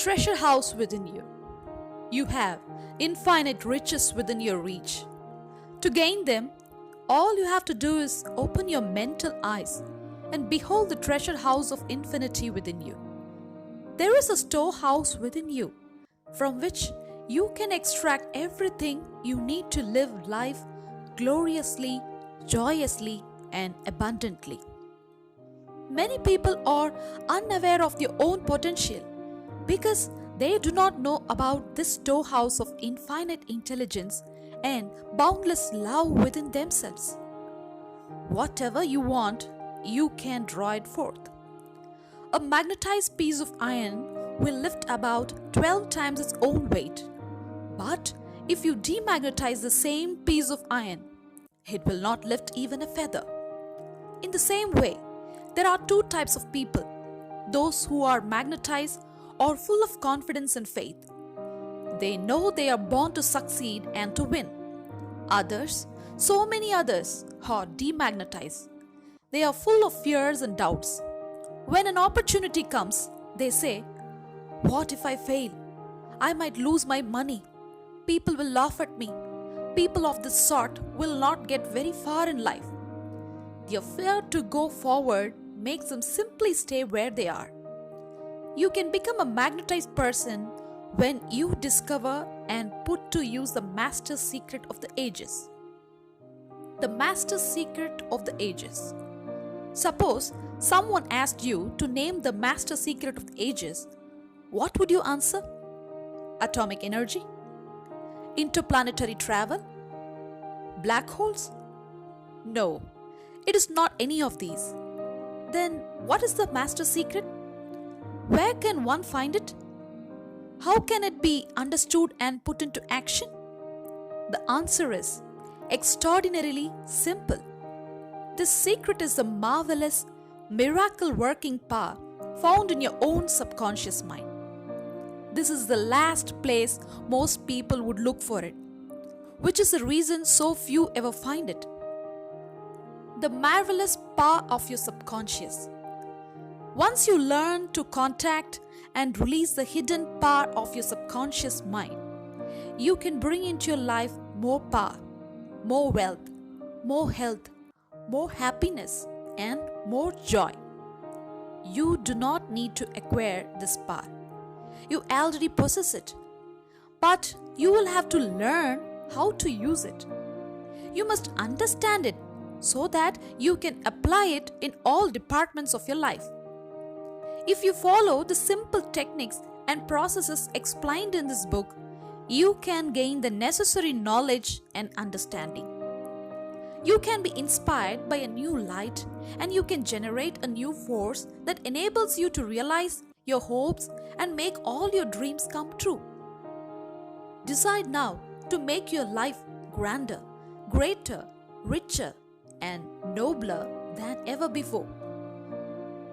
treasure house within you. You have infinite riches within your reach. To gain them, all you have to do is open your mental eyes and behold the treasure house of infinity within you. There is a storehouse within you from which you can extract everything you need to live life gloriously, joyously, and abundantly. Many people are unaware of their own potential because they do not know about this storehouse of infinite intelligence and boundless love within themselves. Whatever you want, you can draw it forth. A magnetized piece of iron will lift about 12 times its own weight. But if you demagnetize the same piece of iron, it will not lift even a feather. In the same way, there are two types of people: those who are magnetized or full of confidence and faith. They know they are born to succeed and to win. Others, so many others, are demagnetized. They are full of fears and doubts. When an opportunity comes, they say, "What if I fail? I might lose my money. People will laugh at me. People of this sort will not get very far in life." Their fear to go forward makes them simply stay where they are. You can become a magnetized person when you discover and put to use the master secret of the ages. The master secret of the ages. Suppose someone asked you to name the master secret of the ages. What would you answer? Atomic energy? Interplanetary travel? Black holes? No, it is not any of these. Then what is the master secret? Where can one find it? How can it be understood and put into action? The answer is extraordinarily simple. This secret is the marvelous, miracle working power found in your own subconscious mind. This is the last place most people would look for it, which is the reason so few ever find it. The marvelous power of your subconscious. Once you learn to contact and release the hidden power of your subconscious mind, you can bring into your life more power, more wealth, more health, more happiness, and more joy. You do not need to acquire this power. You already possess it. But you will have to learn how to use it. You must understand it so that you can apply it in all departments of your life. If you follow the simple techniques and processes explained in this book, you can gain the necessary knowledge and understanding. You can be inspired by a new light, and you can generate a new force that enables you to realize your hopes and make all your dreams come true. Decide now to make your life grander, greater, richer, and nobler than ever before.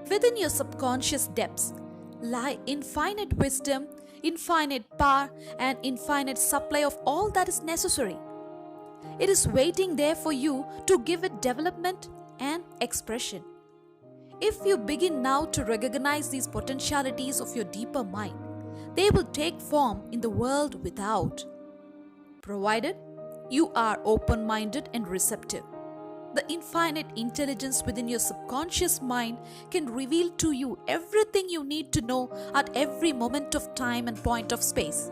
Within your subconscious depths lie infinite wisdom, infinite power, and infinite supply of all that is necessary. It is waiting there for you to give it development and expression. If you begin now to recognize these potentialities of your deeper mind, they will take form in the world without, provided you are open-minded and receptive. The infinite intelligence within your subconscious mind can reveal to you everything you need to know at every moment of time and point of space.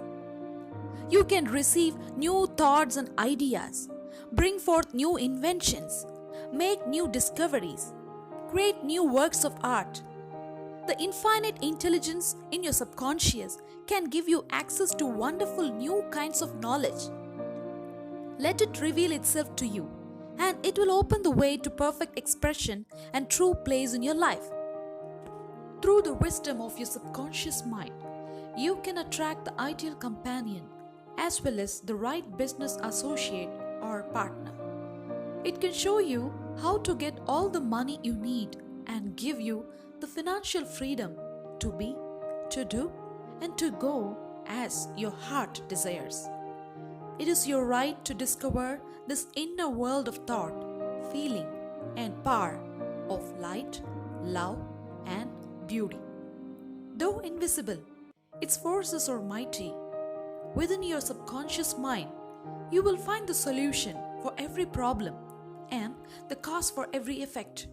You can receive new thoughts and ideas, bring forth new inventions, make new discoveries, create new works of art. The infinite intelligence in your subconscious can give you access to wonderful new kinds of knowledge. Let it reveal itself to you, and it will open the way to perfect expression and true place in your life. Through the wisdom of your subconscious mind, you can attract the ideal companion as well as the right business associate or partner. It can show you how to get all the money you need and give you the financial freedom to be, to do, and to go as your heart desires. It is your right to discover this inner world of thought, feeling, and power of light, love, and beauty. Though invisible, Its forces are mighty. Within your subconscious mind, you will find the solution for every problem and the cause for every effect.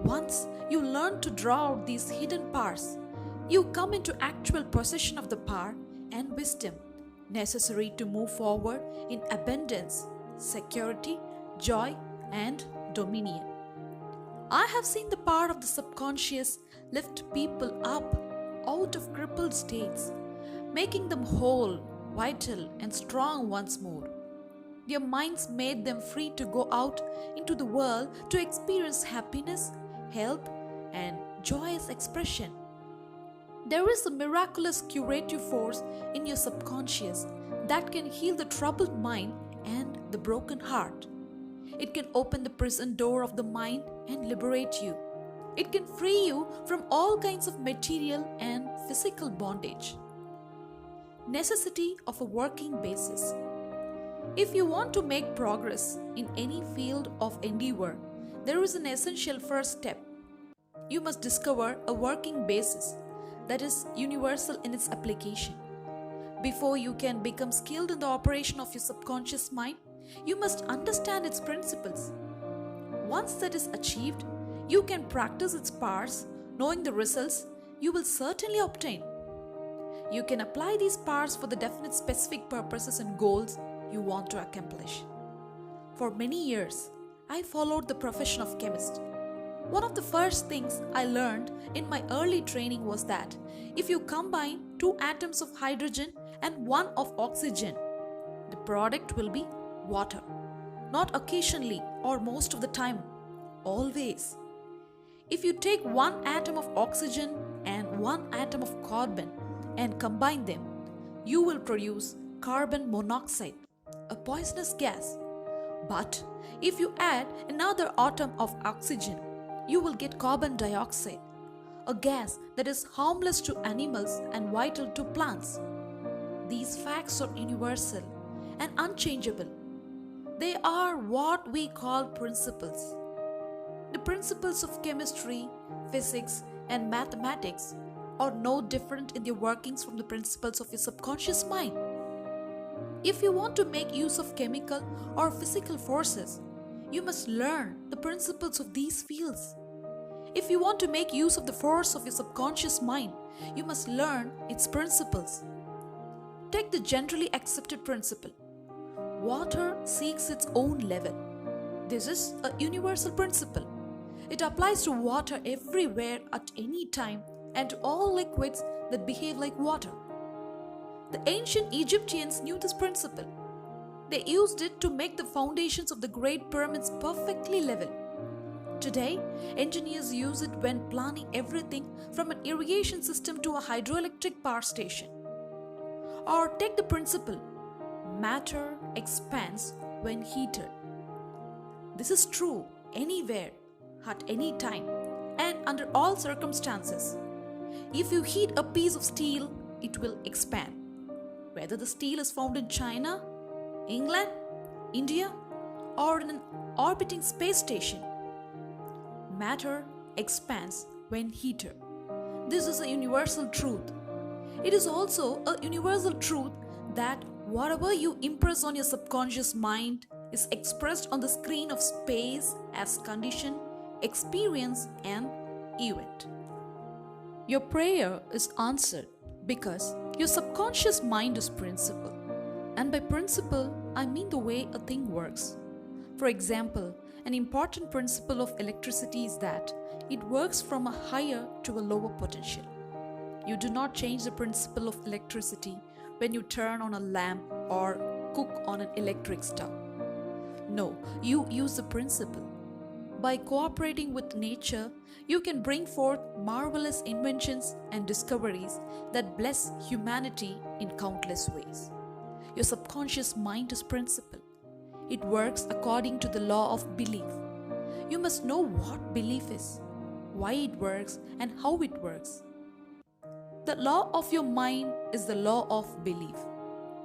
Once you learn to draw out these hidden powers, you come into actual possession of the power and wisdom necessary to move forward in abundance, security, joy, and dominion. I have seen the power of the subconscious lift people up out of crippled states, making them whole, vital, and strong once more. Their minds made them free to go out into the world to experience happiness, health, and joyous expression. There is a miraculous curative force in your subconscious that can heal the troubled mind and the broken heart. It can open the prison door of the mind and liberate you. It can free you from all kinds of material and physical bondage. Necessity of a working basis. If you want to make progress in any field of endeavor, there is an essential first step. You must discover a working basis that is universal in its application. Before you can become skilled in the operation of your subconscious mind, you must understand its principles. Once that is achieved, you can practice its powers, knowing the results you will certainly obtain. You can apply these powers for the definite specific purposes and goals you want to accomplish. For many years, I followed the profession of chemist. One of the first things I learned in my early training was that if you combine two atoms of hydrogen and one of oxygen, the product will be water. Not occasionally or most of the time, always. If you take one atom of oxygen and one atom of carbon and combine them, you will produce carbon monoxide, a poisonous gas. But if you add another atom of oxygen, you will get carbon dioxide, a gas that is harmless to animals and vital to plants. These facts are universal and unchangeable. They are what we call principles. The principles of chemistry, physics, and mathematics are no different in their workings from the principles of your subconscious mind. If you want to make use of chemical or physical forces, you must learn the principles of these fields. If you want to make use of the force of your subconscious mind, you must learn its principles. Take the generally accepted principle. Water seeks its own level. This is a universal principle. It applies to water everywhere at any time and to all liquids that behave like water. The ancient Egyptians knew this principle. They used it to make the foundations of the Great Pyramids perfectly level. Today, engineers use it when planning everything from an irrigation system to a hydroelectric power station. Or take the principle, matter expands when heated. This is true anywhere, at any time, and under all circumstances. If you heat a piece of steel, it will expand. Whether the steel is found in China, England, India, or in an orbiting space station, matter expands when heated. This is a universal truth. It is also a universal truth that whatever you impress on your subconscious mind is expressed on the screen of space as condition, experience, and event. Your prayer is answered because your subconscious mind is principle. And by principle, I mean the way a thing works. For example, an important principle of electricity is that it works from a higher to a lower potential. You do not change the principle of electricity when you turn on a lamp or cook on an electric stove. No, you use the principle. By cooperating with nature, you can bring forth marvelous inventions and discoveries that bless humanity in countless ways. Your subconscious mind is principle. It works according to the law of belief. You must know what belief is, why it works, and how it works. The law of your mind is the law of belief.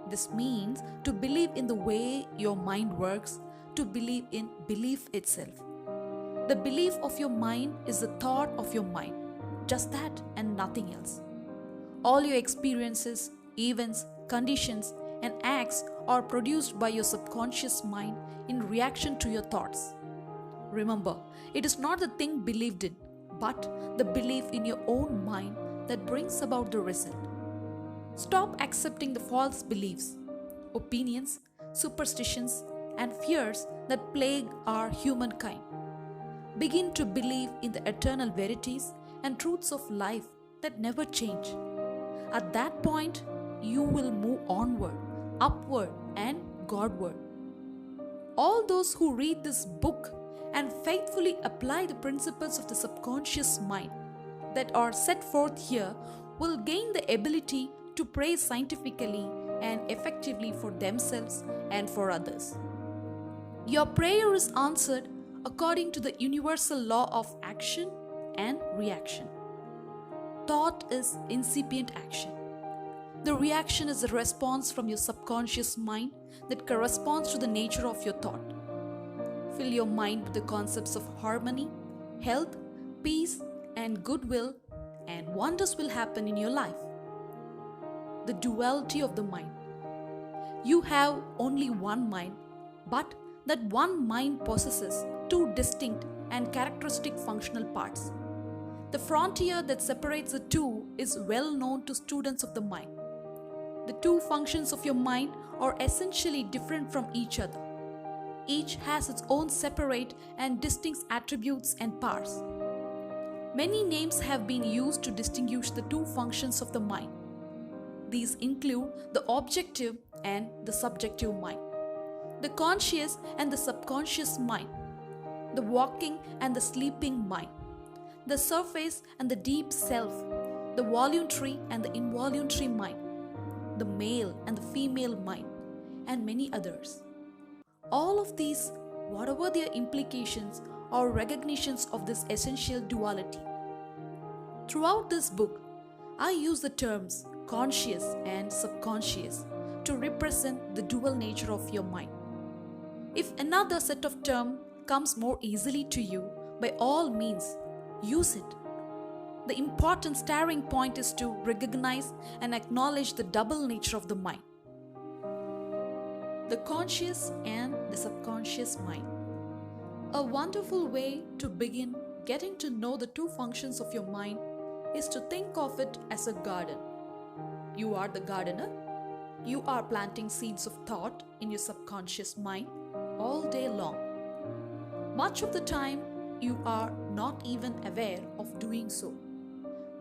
This means to believe in the way your mind works, to believe in belief itself. The belief of your mind is the thought of your mind, just that and nothing else. All your experiences, events, conditions, and acts are produced by your subconscious mind in reaction to your thoughts. Remember, it is not the thing believed in, but the belief in your own mind that brings about the result. Stop accepting the false beliefs, opinions, superstitions, and fears that plague our humankind. Begin to believe in the eternal verities and truths of life that never change. At that point, you will move onward, upward, and Godward. All those who read this book and faithfully apply the principles of the subconscious mind that are set forth here will gain the ability to pray scientifically and effectively for themselves and for others. Your prayer is answered according to the universal law of action and reaction. Thought is incipient action. The reaction is a response from your subconscious mind that corresponds to the nature of your thought. Fill your mind with the concepts of harmony, health, peace, and goodwill, and wonders will happen in your life. The duality of the mind. You have only one mind, but that one mind possesses two distinct and characteristic functional parts. The frontier that separates the two is well known to students of the mind. The two functions of your mind are essentially different from each other. Each has its own separate and distinct attributes and parts. Many names have been used to distinguish the two functions of the mind. These include the objective and the subjective mind, the conscious and the subconscious mind, the walking and the sleeping mind, the surface and the deep self, the voluntary and the involuntary mind, the male and the female mind, and many others. All of these, whatever their implications, are recognitions of this essential duality. Throughout this book, I use the terms conscious and subconscious to represent the dual nature of your mind. If another set of terms comes more easily to you, by all means, use it. The important starting point is to recognize and acknowledge the double nature of the mind. The conscious and the subconscious mind. A wonderful way to begin getting to know the two functions of your mind is to think of it as a garden. You are the gardener. You are planting seeds of thought in your subconscious mind all day long. Much of the time, you are not even aware of doing so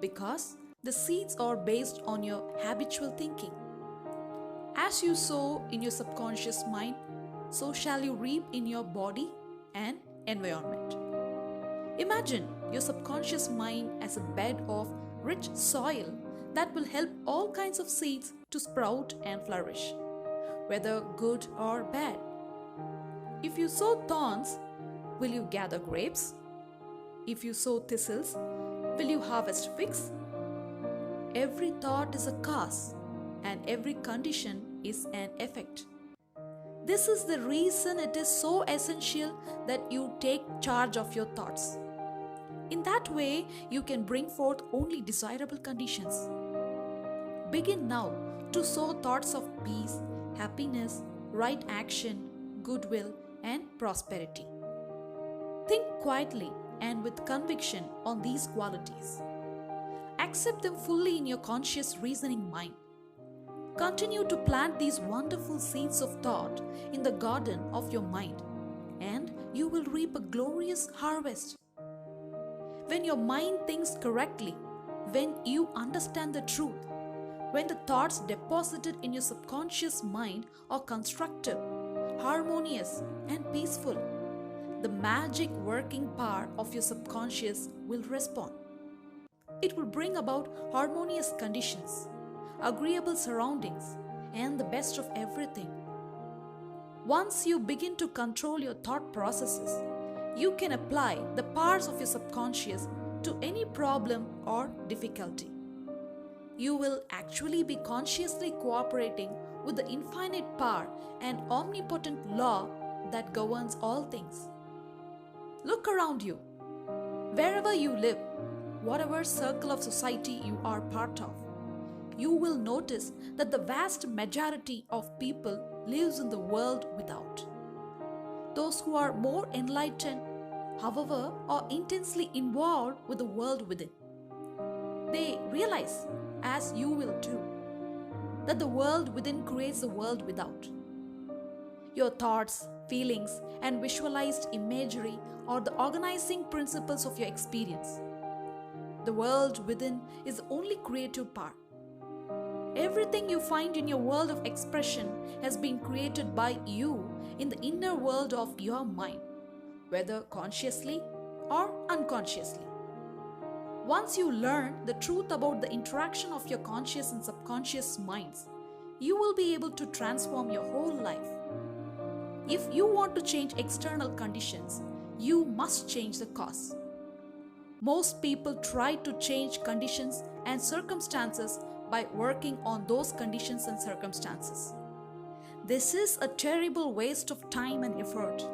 because the seeds are based on your habitual thinking. As you sow in your subconscious mind, so shall you reap in your body and environment. Imagine your subconscious mind as a bed of rich soil that will help all kinds of seeds to sprout and flourish, whether good or bad. If you sow thorns, will you gather grapes? If you sow thistles, will you harvest figs? Every thought is a cause, and every condition is an effect. This is the reason it is so essential that you take charge of your thoughts. In that way, you can bring forth only desirable conditions. Begin now to sow thoughts of peace, happiness, right action, goodwill, and prosperity. Think quietly and with conviction on these qualities. Accept them fully in your conscious reasoning mind. Continue to plant these wonderful seeds of thought in the garden of your mind, and you will reap a glorious harvest. When your mind thinks correctly, when you understand the truth, when the thoughts deposited in your subconscious mind are constructive, harmonious, and peaceful, the magic working power of your subconscious will respond. It will bring about harmonious conditions, agreeable surroundings, and the best of everything. Once you begin to control your thought processes, you can apply the powers of your subconscious to any problem or difficulty. You will actually be consciously cooperating with the infinite power and omnipotent law that governs all things. Look around you. Wherever you live, whatever circle of society you are part of, you will notice that the vast majority of people lives in the world without. Those who are more enlightened, however, are intensely involved with the world within. They realize, as you will too, that the world within creates the world without. Your thoughts, feelings, and visualized imagery are the organizing principles of your experience. The world within is the only creative part. Everything you find in your world of expression has been created by you in the inner world of your mind, whether consciously or unconsciously. Once you learn the truth about the interaction of your conscious and subconscious minds, you will be able to transform your whole life. If you want to change external conditions, you must change the cause. Most people try to change conditions and circumstances by working on those conditions and circumstances. This is a terrible waste of time and effort.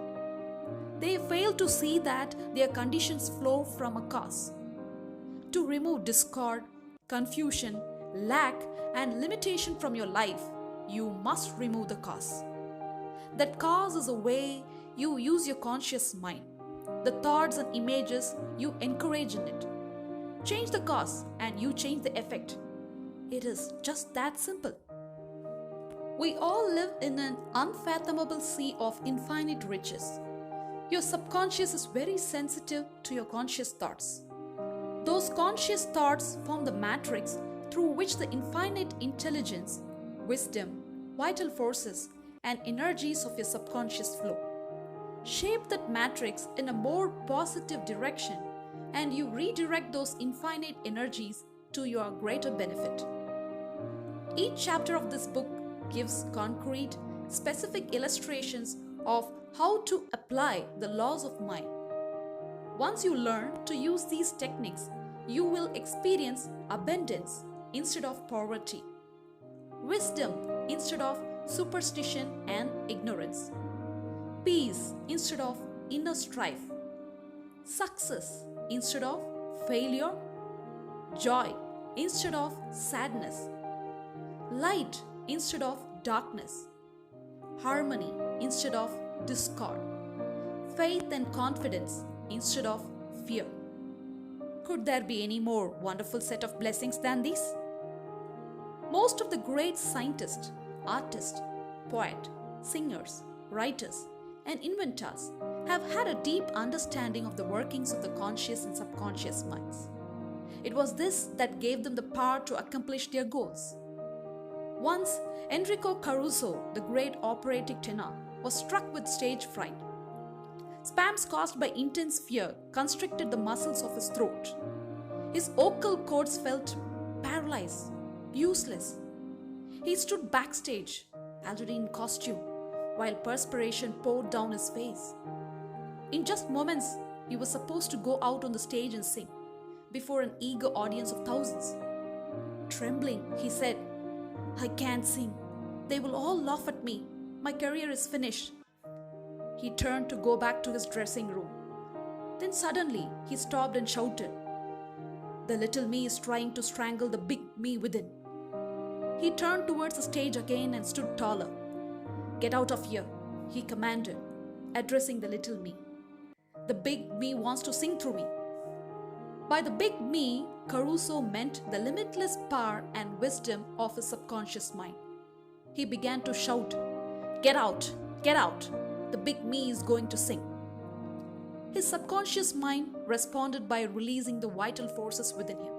They fail to see that their conditions flow from a cause. To remove discord, confusion, lack, and limitation from your life, you must remove the cause. That cause is a way you use your conscious mind, the thoughts and images you encourage in it. Change the cause and you change the effect. It is just that simple. We all live in an unfathomable sea of infinite riches. Your subconscious is very sensitive to your conscious thoughts. Those conscious thoughts form the matrix through which the infinite intelligence, wisdom, vital forces, and energies of your subconscious flow. Shape that matrix in a more positive direction, and you redirect those infinite energies to your greater benefit. Each chapter of this book gives concrete, specific illustrations of how to apply the laws of mind. Once you learn to use these techniques, you will experience abundance instead of poverty, wisdom instead of superstition and ignorance, peace instead of inner strife, success instead of failure, joy instead of sadness, light instead of darkness, harmony instead of discord, faith and confidence instead of fear. Could there be any more wonderful set of blessings than these? Most of the great scientists, artists, poets, singers, writers, and inventors have had a deep understanding of the workings of the conscious and subconscious minds. It was this that gave them the power to accomplish their goals. Once, Enrico Caruso, the great operatic tenor, was struck with stage fright. Spasms caused by intense fear constricted the muscles of his throat. His vocal cords felt paralyzed, useless. He stood backstage, already in costume, while perspiration poured down his face. In just moments, he was supposed to go out on the stage and sing, before an eager audience of thousands. Trembling, he said, "I can't sing. They will all laugh at me. My career is finished." He turned to go back to his dressing room. Then suddenly, he stopped and shouted, "The little me is trying to strangle the big me within." He turned towards the stage again and stood taller. "Get out of here," he commanded, addressing the little me. "The big me wants to sing through me." By the big me, Caruso meant the limitless power and wisdom of his subconscious mind. He began to shout, "Get out, get out. The big me is going to sing." His subconscious mind responded by releasing the vital forces within him.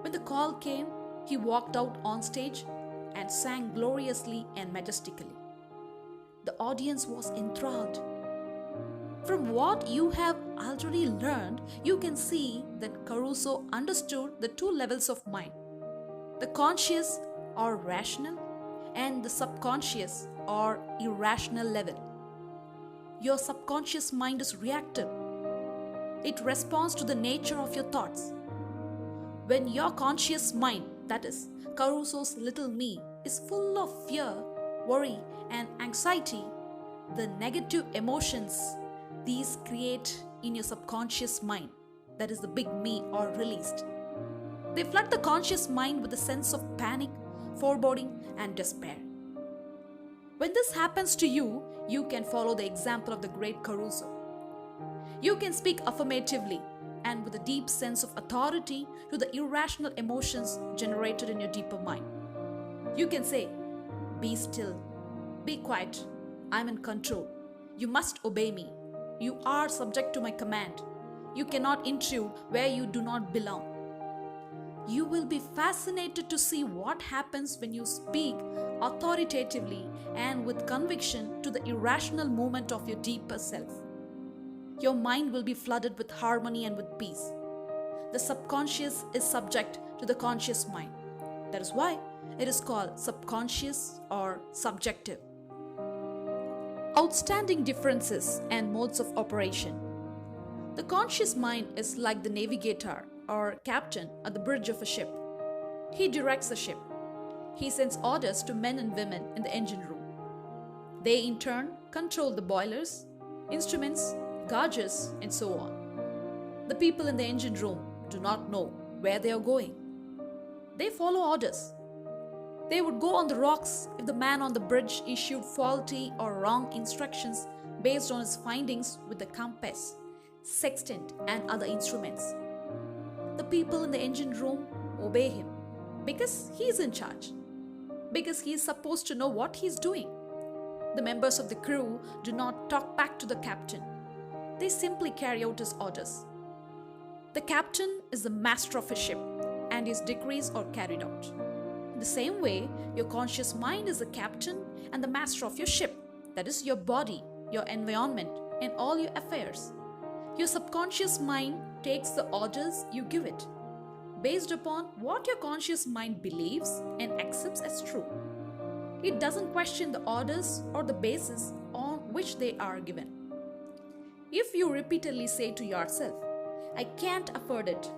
When the call came, he walked out on stage and sang gloriously and majestically. The audience was enthralled. From what you have already learned, you can see that Caruso understood the two levels of mind. The conscious or rational and the subconscious or irrational level. Your subconscious mind is reactive. It responds to the nature of your thoughts. When your conscious mind, that is, Caruso's little me, is full of fear, worry, and anxiety, the negative emotions these create in your subconscious mind, that is the big me, are released. They flood the conscious mind with a sense of panic, foreboding, and despair. When this happens to you, you can follow the example of the great Caruso. You can speak affirmatively and with a deep sense of authority to the irrational emotions generated in your deeper mind. You can say, "Be still, be quiet, I'm in control. You must obey me. You are subject to my command. You cannot intrude where you do not belong." You will be fascinated to see what happens when you speak authoritatively and with conviction to the irrational movement of your deeper self. Your mind will be flooded with harmony and with peace. The subconscious is subject to the conscious mind. That is why it is called subconscious or subjective. Outstanding differences and modes of operation. The conscious mind is like the navigator or captain at the bridge of a ship. He directs the ship. He sends orders to men and women in the engine room. They in turn control the boilers, instruments, gauges, and so on. The people in the engine room do not know where they are going. They follow orders. They would go on the rocks if the man on the bridge issued faulty or wrong instructions based on his findings with the compass, sextant, and other instruments. The people in the engine room obey him because he is in charge, because he is supposed to know what he is doing. The members of the crew do not talk back to the captain. They simply carry out his orders. The captain is the master of a ship, and his decrees are carried out. In the same way, your conscious mind is the captain and the master of your ship, that is, your body, your environment, and all your affairs. Your subconscious mind takes the orders you give it, based upon what your conscious mind believes and accepts as true. It doesn't question the orders or the basis on which they are given. If you repeatedly say to yourself, "I can't afford it,"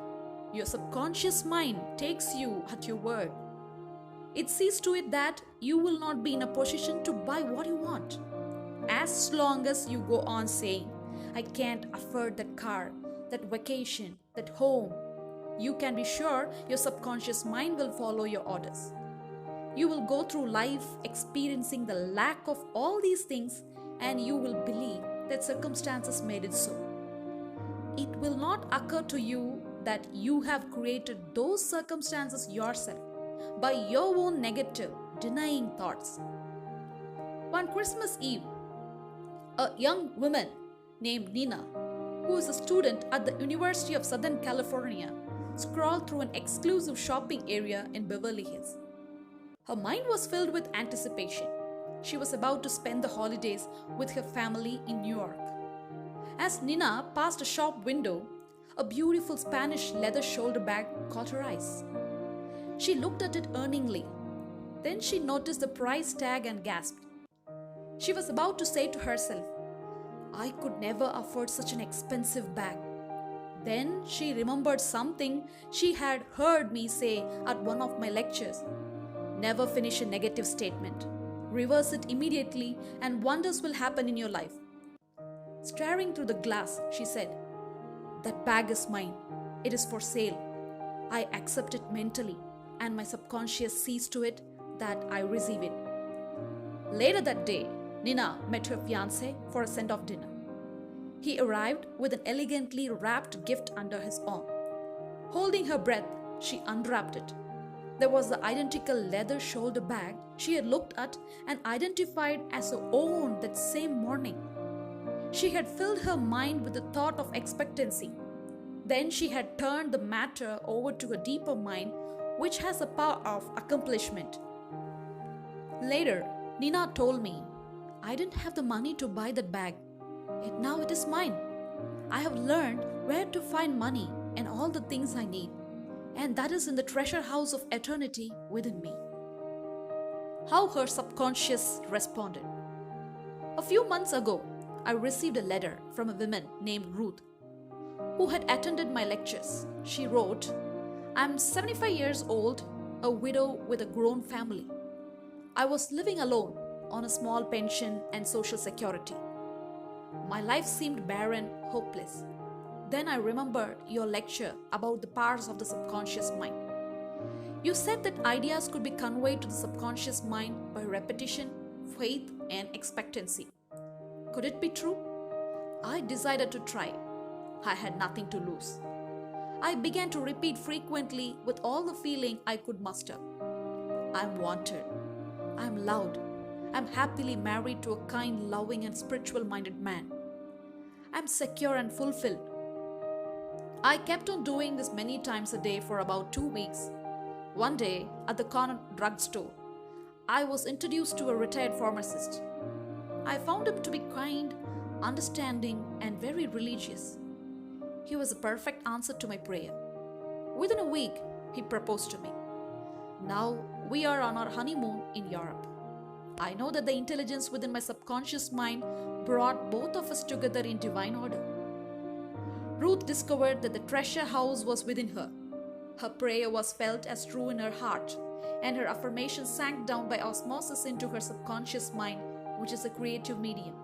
your subconscious mind takes you at your word. It sees to it that you will not be in a position to buy what you want. As long as you go on saying, "I can't afford that car, that vacation, that home," you can be sure your subconscious mind will follow your orders. You will go through life experiencing the lack of all these things, and you will believe that circumstances made it so. It will not occur to you that you have created those circumstances yourself by your own negative, denying thoughts. One Christmas Eve, a young woman named Nina, who is a student at the University of Southern California, scrolled through an exclusive shopping area in Beverly Hills. Her mind was filled with anticipation. She was about to spend the holidays with her family in New York. As Nina passed a shop window, a beautiful Spanish leather shoulder bag caught her eyes. She looked at it yearningly. Then she noticed the price tag and gasped. She was about to say to herself, "I could never afford such an expensive bag." Then she remembered something she had heard me say at one of my lectures. Never finish a negative statement. Reverse it immediately and wonders will happen in your life. Staring through the glass, she said, "That bag is mine. It is for sale. I accept it mentally, and my subconscious sees to it that I receive it." Later that day, Nina met her fiancé for a send-off dinner. He arrived with an elegantly wrapped gift under his arm. Holding her breath, she unwrapped it. There was the identical leather shoulder bag she had looked at and identified as her own that same morning. She had filled her mind with the thought of expectancy. Then she had turned the matter over to a deeper mind, which has the power of accomplishment. Later, Nina told me, "I didn't have the money to buy that bag. Yet now it is mine. I have learned where to find money and all the things I need. And that is in the treasure house of eternity within me." How her subconscious responded. A few months ago, I received a letter from a woman named Ruth, who had attended my lectures. She wrote, "I'm 75 years old, a widow with a grown family. I was living alone on a small pension and social security. My life seemed barren, hopeless. Then I remembered your lecture about the powers of the subconscious mind. You said that ideas could be conveyed to the subconscious mind by repetition, faith, and expectancy. Could it be true? I decided to try. I had nothing to lose. I began to repeat frequently with all the feeling I could muster. I'm wanted. I'm loved. I'm happily married to a kind, loving, and spiritual minded man. I'm secure and fulfilled. I kept on doing this many times a day for about 2 weeks. One day, at the corner drugstore, I was introduced to a retired pharmacist. I found him to be kind, understanding, and very religious. He was a perfect answer to my prayer. Within a week, he proposed to me. Now we are on our honeymoon in Europe. I know that the intelligence within my subconscious mind brought both of us together in divine order. Ruth discovered that the treasure house was within her. Her prayer was felt as true in her heart, and her affirmation sank down by osmosis into her subconscious mind, which is a creative medium.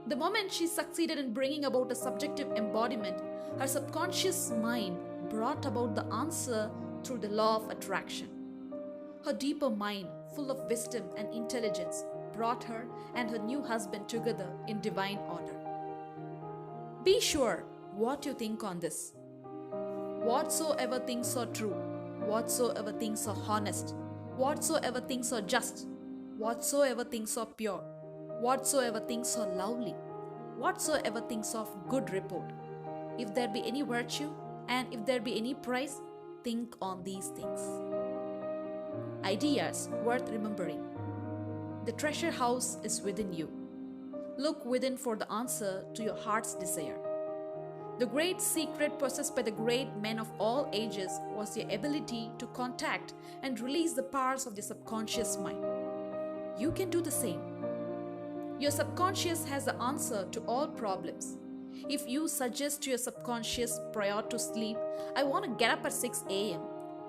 The moment she succeeded in bringing about a subjective embodiment, her subconscious mind brought about the answer through the law of attraction. Her deeper mind, full of wisdom and intelligence, brought her and her new husband together in divine order. Be sure what you think on this. Whatsoever things are true, whatsoever things are honest, whatsoever things are just, whatsoever things are pure, whatsoever things are lovely, whatsoever things of good report. If there be any virtue, and if there be any praise, think on these things. Ideas worth remembering. The treasure house is within you. Look within for the answer to your heart's desire. The great secret possessed by the great men of all ages was their ability to contact and release the powers of the subconscious mind. You can do the same. Your subconscious has the answer to all problems. If you suggest to your subconscious prior to sleep, I want to get up at 6 a.m.,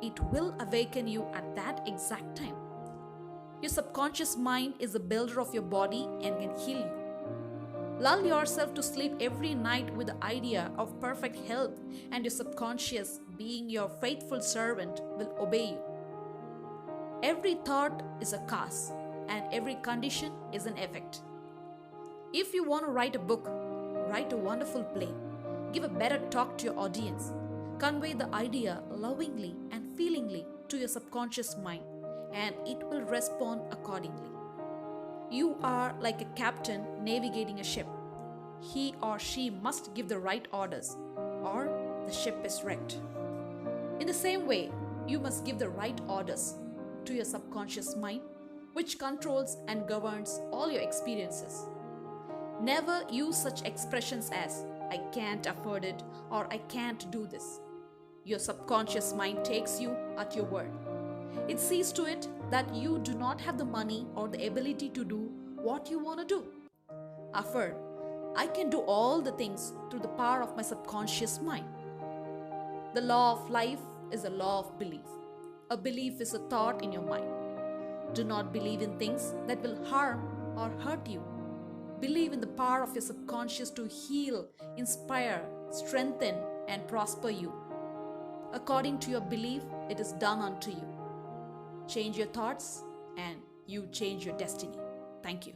it will awaken you at that exact time. Your subconscious mind is the builder of your body and can heal you. Lull yourself to sleep every night with the idea of perfect health, and your subconscious, being your faithful servant, will obey you. Every thought is a cause, and every condition is an effect. If you want to write a book, write a wonderful play, give a better talk to your audience, convey the idea lovingly and feelingly to your subconscious mind, and it will respond accordingly. You are like a captain navigating a ship. He or she must give the right orders, or the ship is wrecked. In the same way, you must give the right orders to your subconscious mind, which controls and governs all your experiences. Never use such expressions as, I can't afford it, or I can't do this. Your subconscious mind takes you at your word. It sees to it that you do not have the money or the ability to do what you want to do. Affirm, I can do all the things through the power of my subconscious mind. The law of life is a law of belief. A belief is a thought in your mind. Do not believe in things that will harm or hurt you. Believe in the power of your subconscious to heal, inspire, strengthen, and prosper you. According to your belief, it is done unto you. Change your thoughts and you change your destiny. Thank you.